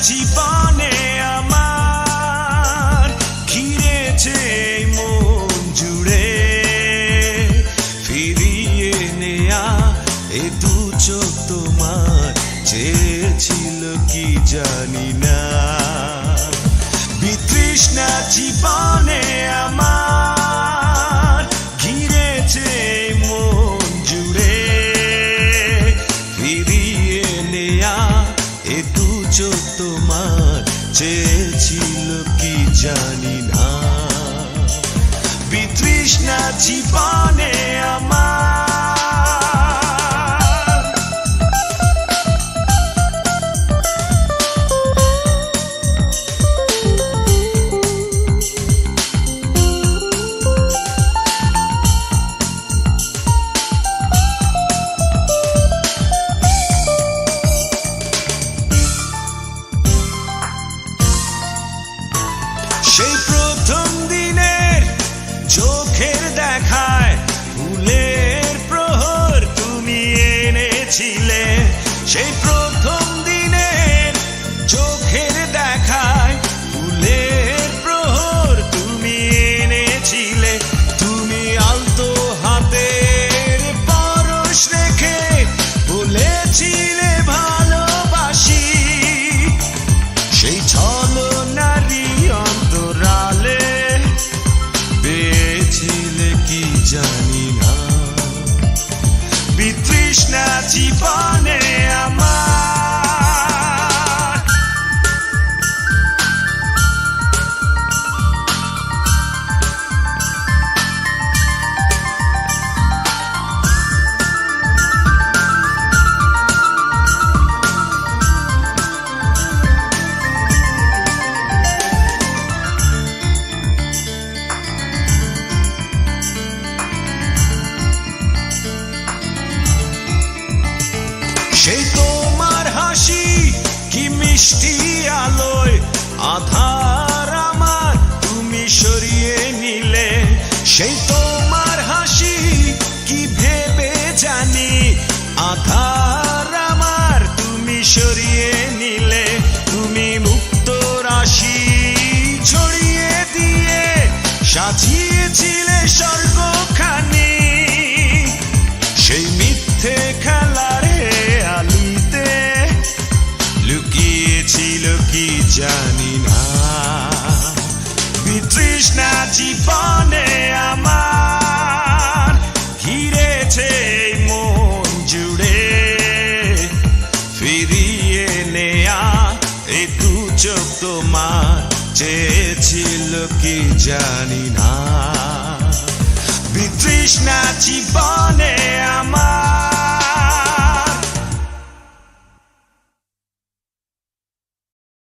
জীবনে আমার ঘিরেছে মন জুড়ে, ফিরিয়ে নেয়া এ দু চোখ তোমার চেয়েছিল কি জানি না। বিতৃষ্ণা জীবনে আমার ঘিরেছে মন জুড়ে, ফিরিয়ে নেয়া এ দু চোখ তোমার চেয়েছিল কি জানি না। বিতৃষ্ণা জীবনে আমার। সেই প্রথম দিনের চোখের দেখায় ফুলের প্রহর তুমি এনেছিলে, সেই প্রথম দিনের চোখের দেখায় ফুলের প্রহর তুমি এনেছিলে। তুমি আলতো হাতের পরশ রেখে বলেছিলে ভালোবাসি, সেই ছলনারী অন্তরালে পেয়েছিলে কি জানি না। বিতৃষ্ণা জীবনে আমার। সেই তোমার হাসি কি মিষ্টি আলোয় আধার আমার তুমি সরিয়ে নিলে, সেই তোমার হাসি কি ভেবে জানি আধার আমার তুমি সরিয়ে নিলে। তুমি মুক্ত রাশি ছড়িয়ে দিয়ে সাজিয়েছিলে স্বর্গখানি, সেই মিথ্যে খেলার আলিতে লুকিয়েছিল কি জানি না। বিতৃষ্ণা জীবনে আমার ঘিরেছে মন জুড়ে, ফিরিয়ে নেয়া এই দু চোখ তোমার চেয়েছিল কি জানি না। বিতৃষ্ণা জীবনে